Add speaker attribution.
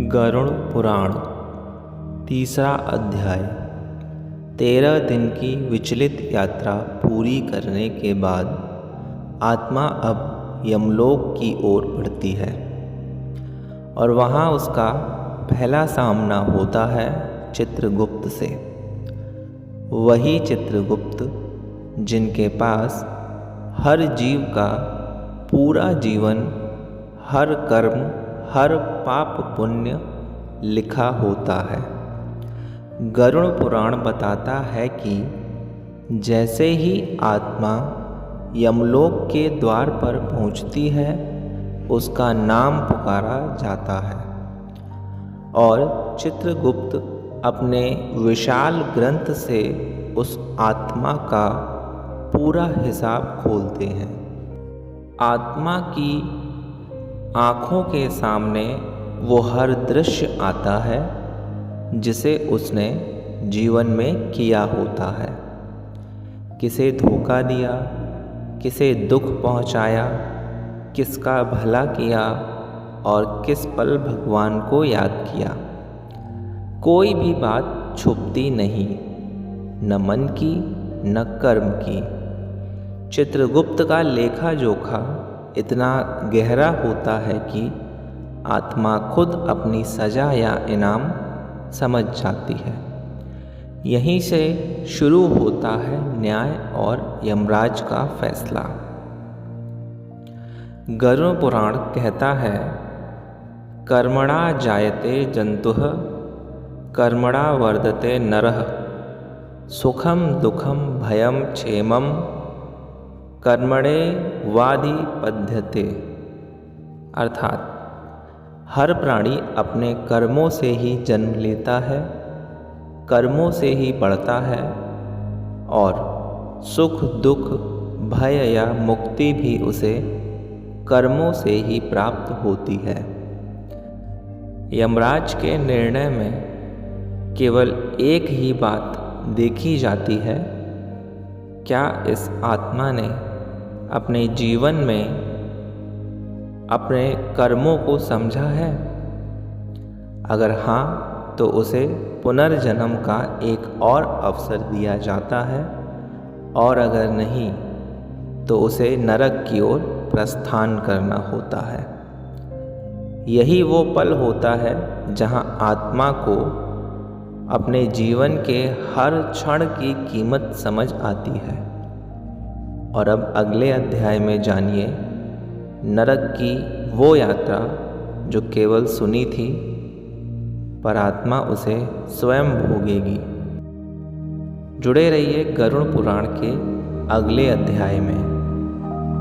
Speaker 1: गरुड़ पुराण तीसरा अध्याय। 13 दिन की विचलित यात्रा पूरी करने के बाद आत्मा अब यमलोक की ओर बढ़ती है और वहाँ उसका पहला सामना होता है चित्रगुप्त से। वही चित्रगुप्त जिनके पास हर जीव का पूरा जीवन, हर कर्म, हर पाप पुण्य लिखा होता है। गरुड़ पुराण बताता है कि जैसे ही आत्मा यमलोक के द्वार पर पहुंचती है, उसका नाम पुकारा जाता है और चित्रगुप्त अपने विशाल ग्रंथ से उस आत्मा का पूरा हिसाब खोलते हैं। आत्मा की आँखों के सामने वो हर दृश्य आता है जिसे उसने जीवन में किया होता है। किसे धोखा दिया, किसे दुख पहुंचाया, किसका भला किया और किस पल भगवान को याद किया। कोई भी बात छुपती नहीं, न मन की न कर्म की। चित्रगुप्त का लेखा जोखा इतना गहरा होता है कि आत्मा खुद अपनी सजा या इनाम समझ जाती है। यहीं से शुरू होता है न्याय और यमराज का फैसला। गरुड़ पुराण कहता है, कर्मणा जायते जंतुः कर्मणा वर्धते नरः सुखम दुखम भयम क्षेमम कर्मणे वाधिपद्यते। अर्थात हर प्राणी अपने कर्मों से ही जन्म लेता है, कर्मों से ही बढ़ता है और सुख दुख भय या मुक्ति भी उसे कर्मों से ही प्राप्त होती है। यमराज के निर्णय में केवल एक ही बात देखी जाती है, क्या इस आत्मा ने अपने जीवन में अपने कर्मों को समझा है? अगर हाँ, तो उसे पुनर्जन्म का एक और अवसर दिया जाता है और अगर नहीं तो उसे नरक की ओर प्रस्थान करना होता है। यही वो पल होता है जहाँ आत्मा को अपने जीवन के हर क्षण की कीमत समझ आती है। और अब अगले अध्याय में जानिए नरक की वो यात्रा जो केवल सुनी थी, पर आत्मा उसे स्वयं भोगेगी। जुड़े रहिए गरुड़ पुराण के अगले अध्याय में।